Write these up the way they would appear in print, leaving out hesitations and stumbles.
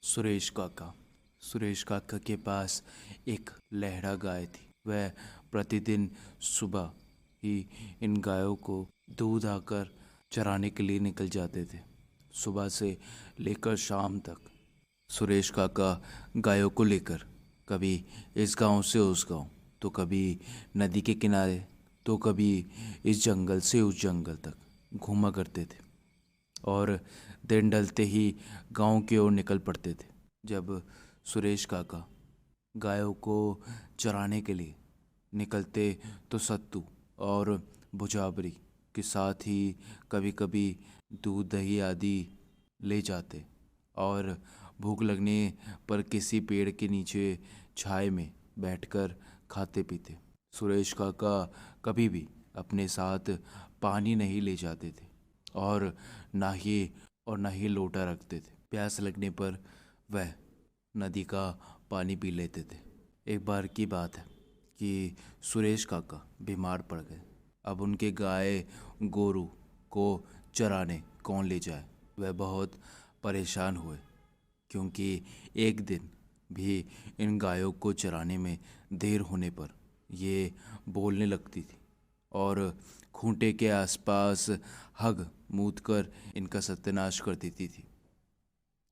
सुरेश काका के पास एक लहरा गाय थी। वह प्रतिदिन सुबह ही इन गायों को दूध आकर चराने के लिए निकल जाते थे। सुबह से लेकर शाम तक सुरेश काका गायों को लेकर कभी इस गांव से उस गांव, तो कभी नदी के किनारे, तो कभी इस जंगल से उस जंगल तक घूमा करते थे और दिन ढलते ही गांव की ओर निकल पड़ते थे। जब सुरेश काका गायों को चराने के लिए निकलते तो सत्तू और भुजाबरी के साथ ही कभी कभी दूध दही आदि ले जाते और भूख लगने पर किसी पेड़ के नीचे छाए में बैठकर खाते पीते। सुरेश काका कभी भी अपने साथ पानी नहीं ले जाते थे और ना ही लोटा रखते थे। प्यास लगने पर वह नदी का पानी पी लेते थे। एक बार की बात है कि सुरेश काका बीमार पड़ गए। अब उनके गाय गोरू को चराने कौन ले जाए। वह बहुत परेशान हुए क्योंकि एक दिन भी इन गायों को चराने में देर होने पर ये बोलने लगती थी और खूंटे के आसपास हग मूत कर इनका सत्यानाश कर देती थी।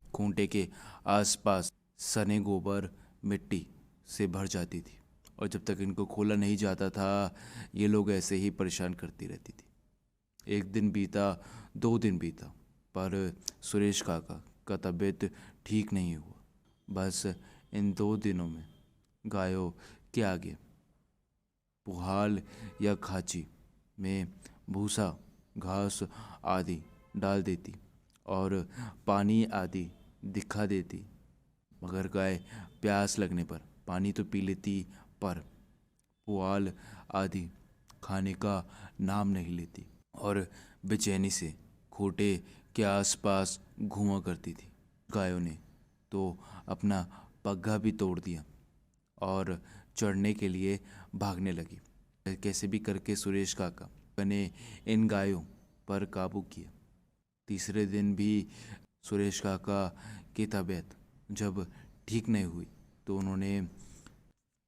खूंटे के आसपास सने गोबर मिट्टी से भर जाती थी और जब तक इनको खोला नहीं जाता था ये लोग ऐसे ही परेशान करती रहती थी। एक दिन बीता, 2 दिन बीता, पर सुरेश काका का तबीयत ठीक नहीं हुआ। बस इन 2 दिनों में गायों के आगे पुहाल या खांची में भूसा घास आदि डाल देती और पानी आदि दिखा देती, मगर गाय प्यास लगने पर पानी तो पी लेती पर पुआल आदि खाने का नाम नहीं लेती और बेचैनी से खूंटे के आसपास घूमा करती थी। गायों ने तो अपना पग्गा भी तोड़ दिया और चढ़ने के लिए भागने लगी। कैसे भी करके सुरेश काका ने इन गायों पर काबू किया। तीसरे दिन भी सुरेश काका की तबीयत जब ठीक नहीं हुई तो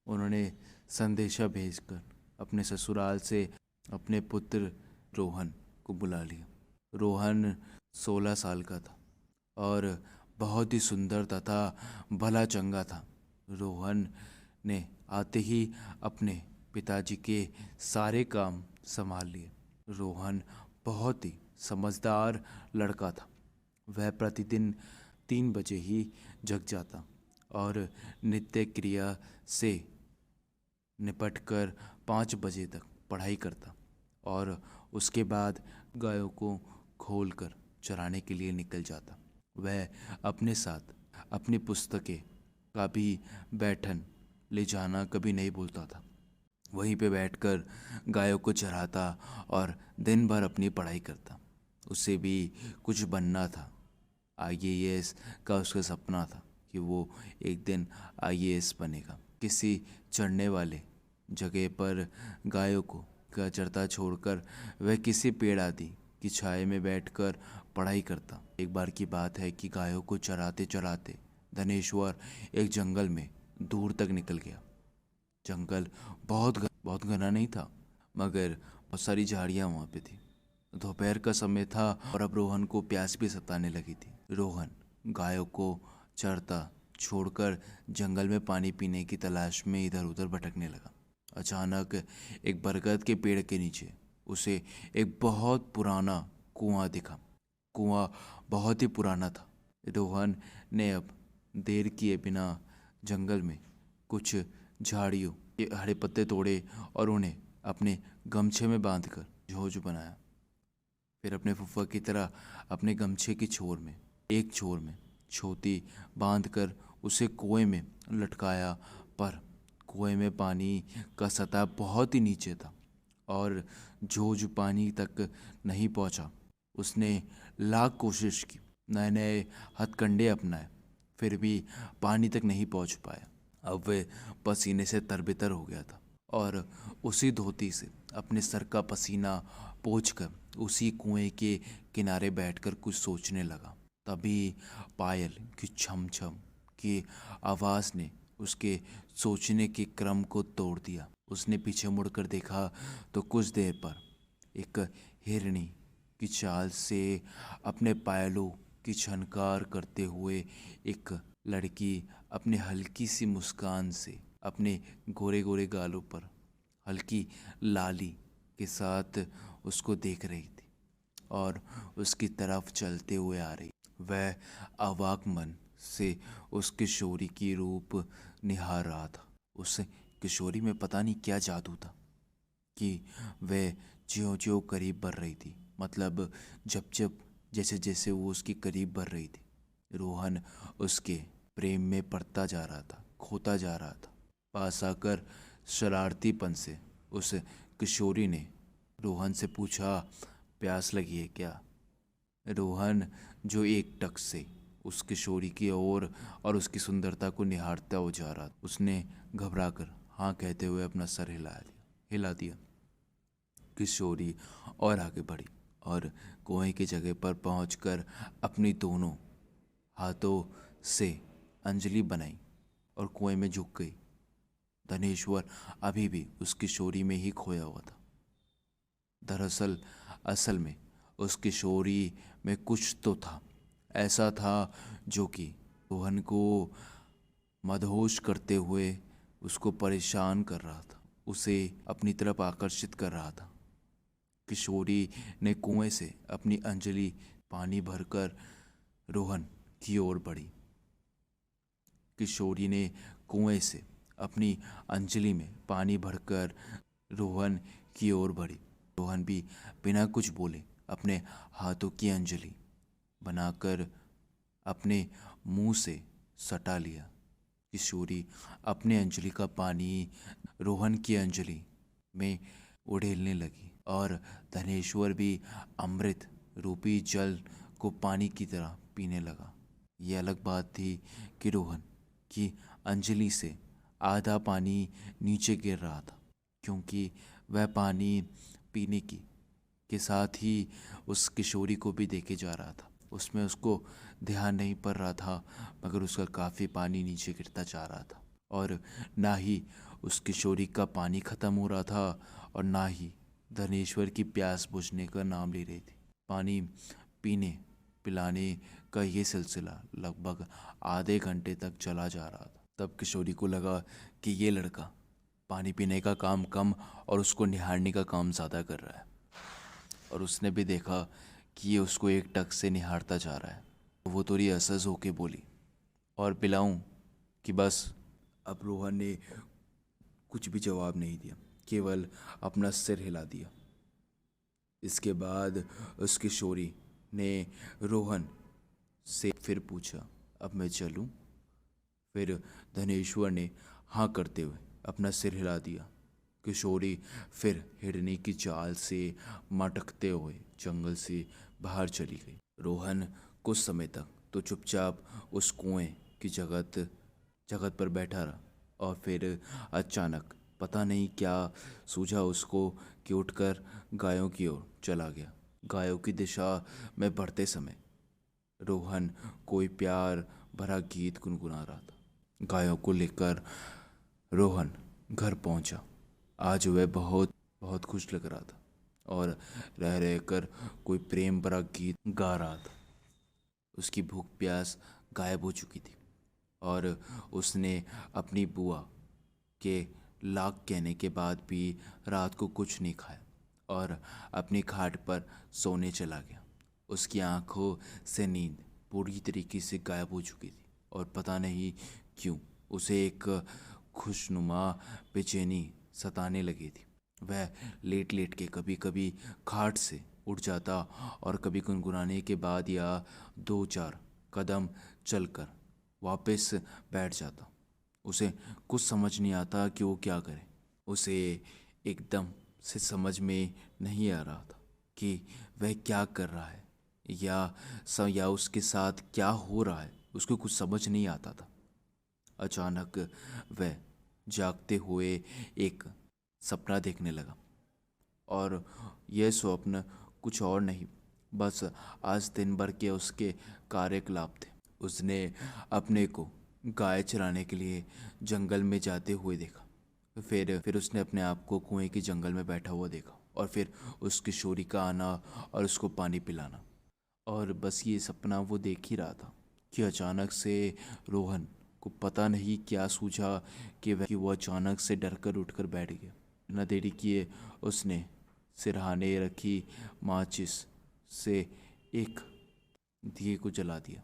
उन्होंने संदेशा भेजकर अपने ससुराल से अपने पुत्र रोहन को बुला लिया। रोहन 16 साल का था और बहुत ही सुंदर तथा भला चंगा था। रोहन ने आते ही अपने पिताजी के सारे काम संभाल लिए। रोहन बहुत ही समझदार लड़का था। वह प्रतिदिन 3 बजे ही जग जाता और नित्य क्रिया से निपटकर 5 बजे तक पढ़ाई करता और उसके बाद गायों को खोलकर चराने के लिए निकल जाता। वह अपने साथ अपनी पुस्तकें का भी बैठन ले जाना कभी नहीं भूलता था। वहीं पे बैठकर गायों को चराता और दिन भर अपनी पढ़ाई करता। उसे भी कुछ बनना था। आईएएस का उसका सपना था कि वो एक दिन आईएएस बनेगा। किसी चढ़ने वाले जगह पर गायों को चरता छोड़कर वह किसी पेड़ आदि की छाया में बैठकर पढ़ाई करता। एक बार की बात है कि गायों को चराते चराते धनेश्वर एक जंगल में दूर तक निकल गया। जंगल बहुत घना नहीं था, मगर बहुत सारी झाड़ियाँ वहाँ पे थी। दोपहर का समय था और अब रोहन को प्यास भी सताने लगी थी। रोहन गायों को चरता छोड़कर जंगल में पानी पीने की तलाश में इधर उधर भटकने लगा। अचानक एक बरगद के पेड़ के नीचे उसे एक बहुत पुराना कुआं दिखा। कुआं बहुत ही पुराना था। रोहन ने अब देर किए बिना जंगल में कुछ झाड़ियों के हरे पत्ते तोड़े और उन्हें अपने गमछे में बांधकर झोंझ बनाया। फिर अपने फुफ्फा की तरह अपने गमछे की एक छोर में छोटी बांधकर उसे कुएं में लटकाया, पर कुएं में पानी का सतह बहुत ही नीचे था और झोंझ पानी तक नहीं पहुंचा। उसने लाख कोशिश की, नए नए हथकंडे अपनाए, फिर भी पानी तक नहीं पहुंच पाया। अब वह पसीने से तरबेतर हो गया था और उसी धोती से अपने सर का पसीना पोंछकर उसी कुएं के किनारे बैठकर कुछ सोचने लगा। तभी पायल की छम छम की आवाज़ ने उसके सोचने के क्रम को तोड़ दिया। उसने पीछे मुड़कर देखा तो कुछ देर पर एक हिरनी की चाल से अपने पायलों की झनकार करते हुए एक लड़की अपने हल्की सी मुस्कान से अपने गोरे गोरे गालों पर हल्की लाली के साथ उसको देख रही थी और उसकी तरफ चलते हुए आ रही। वह अवाक मन से उस किशोरी की रूप निहार रहा था। उस किशोरी में पता नहीं क्या जादू था कि वह ज्यों ज्यों करीब बढ़ रही थी, मतलब जब जब जैसे जैसे वो उसकी करीब बढ़ रही थी, रोहन उसके प्रेम में पड़ता जा रहा था, खोता जा रहा था। पास आकर शरारतीपन से उस किशोरी ने रोहन से पूछा, प्यास लगी है क्या? रोहन जो एक टक से उस किशोरी की ओर और उसकी सुंदरता को निहारता हो जा रहा, उसने घबराकर हाँ कहते हुए अपना सर हिला दिया। किशोरी और आगे बढ़ी और कुएं की जगह पर पहुंचकर अपनी दोनों हाथों से अंजलि बनाई और कुएं में झुक गई। धनेश्वर अभी भी उस किशोरी में ही खोया हुआ था। दरअसल असल में उस किशोरी में कुछ तो था, ऐसा था जो कि रोहन को मदहोश करते हुए उसको परेशान कर रहा था, उसे अपनी तरफ आकर्षित कर रहा था। किशोरी ने कुएं से अपनी अंजलि पानी भरकर रोहन की ओर बढ़ी। किशोरी ने कुएं से अपनी अंजलि में पानी भरकर रोहन की ओर बढ़ी। रोहन भी बिना कुछ बोले अपने हाथों की अंजलि बनाकर अपने मुंह से सटा लिया। किशोरी अपने अंजलि का पानी रोहन की अंजलि में उड़ेलने लगी और धनेश्वर भी अमृत रूपी जल को पानी की तरह पीने लगा। ये अलग बात थी कि रोहन की अंजलि से आधा पानी नीचे गिर रहा था, क्योंकि वह पानी पीने की के साथ ही उस किशोरी को भी देखे जा रहा था। उसमें उसको ध्यान नहीं पड़ रहा था, मगर उसका काफ़ी पानी नीचे गिरता जा रहा था और ना ही उस किशोरी का पानी ख़त्म हो रहा था और ना ही धनेश्वर की प्यास बुझने का नाम ले रही थी। पानी पीने पिलाने का ये सिलसिला लगभग आधे घंटे तक चला जा रहा था। तब किशोरी को लगा कि ये लड़का पानी पीने का काम कम और उसको निहारने का काम ज़्यादा कर रहा है, और उसने भी देखा कि ये उसको एक टक से निहारता जा रहा है। वो थोड़ी असहज होके बोली, और पिलाऊं कि बस? अब रोहन ने कुछ भी जवाब नहीं दिया, केवल अपना सिर हिला दिया। इसके बाद उस किशोरी ने रोहन से फिर पूछा, अब मैं चलूं? फिर धनेश्वर ने हाँ करते हुए अपना सिर हिला दिया। किशोरी फिर हिरनी की चाल से मटकते हुए जंगल से बाहर चली गई। रोहन कुछ समय तक तो चुपचाप उस कुएं की जगत पर बैठा रहा, और फिर अचानक पता नहीं क्या सूझा उसको कि उठकर गायों की ओर चला गया। गायों की दिशा में बढ़ते समय रोहन कोई प्यार भरा गीत गुनगुना रहा था। गायों को लेकर रोहन घर पहुंचा। आज वह बहुत बहुत खुश लग रहा था और रह रहकर कोई प्रेम भरा गीत गा रहा था। उसकी भूख प्यास गायब हो चुकी थी और उसने अपनी बुआ के लाख कहने के बाद भी रात को कुछ नहीं खाया और अपनी खाट पर सोने चला गया। उसकी आंखों से नींद पूरी तरीके से गायब हो चुकी थी और पता नहीं क्यों उसे एक खुशनुमा बेचैनी सताने लगी थी। वह लेट लेट के कभी कभी खाट से उठ जाता और कभी गुनगुनाने के बाद या 2-4 कदम चलकर वापस बैठ जाता। उसे कुछ समझ नहीं आता कि वो क्या करे। उसे एकदम से समझ में नहीं आ रहा था कि वह क्या कर रहा है या उसके साथ क्या हो रहा है। उसको कुछ समझ नहीं आता था। अचानक वह जागते हुए एक सपना देखने लगा, और यह स्वप्न कुछ और नहीं बस आज दिन भर के उसके कार्यकलाप थे। उसने अपने को गाय चराने के लिए जंगल में जाते हुए देखा। फिर उसने अपने आप को कुएं के जंगल में बैठा हुआ देखा, और फिर उस किशोरी का आना और उसको पानी पिलाना। और बस ये सपना वो देख ही रहा था कि अचानक से रोहन को पता नहीं क्या सूझा कि वो अचानक से डरकर उठकर बैठ गया। न देरी किए उसने सिरहाने रखी माचिस से एक दिए को जला दिया।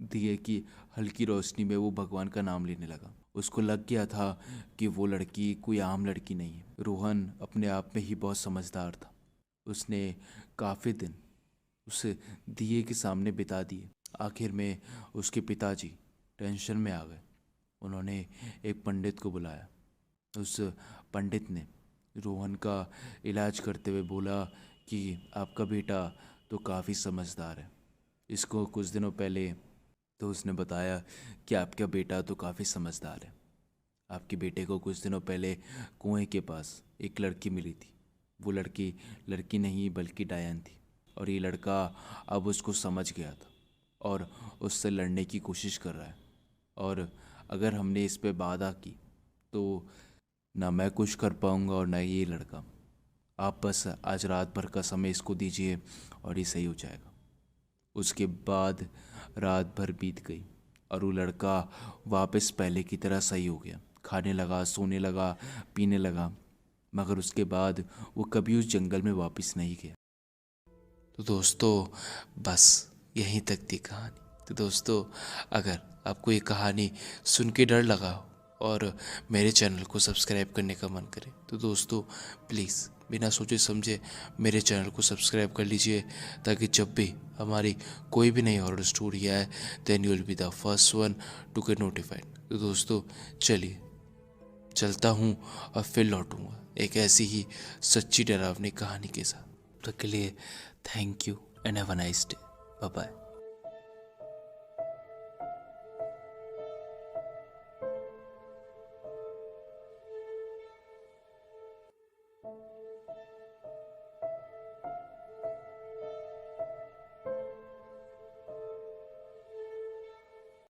दिए की हल्की रोशनी में वो भगवान का नाम लेने लगा। उसको लग गया था कि वो लड़की कोई आम लड़की नहीं है। रोहन अपने आप में ही बहुत समझदार था। उसने काफ़ी दिन उस दिए के सामने बिता दिए। आखिर में उसके पिताजी टेंशन में आ गए। उन्होंने एक पंडित को बुलाया। उस पंडित ने रोहन का इलाज करते हुए बोला कि आपका बेटा तो काफ़ी समझदार है। इसको कुछ दिनों पहले तो उसने बताया कि आपका बेटा तो काफ़ी समझदार है। आपके बेटे को कुछ दिनों पहले कुएं के पास एक लड़की मिली थी। वो लड़की लड़की नहीं बल्कि डायन थी, और ये लड़का अब उसको समझ गया था और उससे लड़ने की कोशिश कर रहा है। और अगर हमने इस पे वादा की तो ना मैं कुछ कर पाऊँगा और ना ये लड़का। आप बस आज रात भर का समय इसको दीजिए और ये सही हो जाएगा। उसके बाद रात भर बीत गई और वो लड़का वापस पहले की तरह सही हो गया। खाने लगा, सोने लगा, पीने लगा, मगर उसके बाद वो कभी उस जंगल में वापस नहीं गया। तो दोस्तों, बस यहीं तक थी कहानी। तो दोस्तों, अगर आपको ये कहानी सुन के डर लगा हो और मेरे चैनल को सब्सक्राइब करने का मन करे तो दोस्तों प्लीज़ बिना सोचे समझे मेरे चैनल को सब्सक्राइब कर लीजिए, ताकि जब भी हमारी कोई भी नई हॉरर स्टोरी आए then you will be the first one to get notified. तो दोस्तों चलिए, चलता हूँ और फिर लौटूंगा एक ऐसी ही सच्ची डरावनी कहानी के साथ। तब तक के लिए thank you and have a nice day. Bye bye.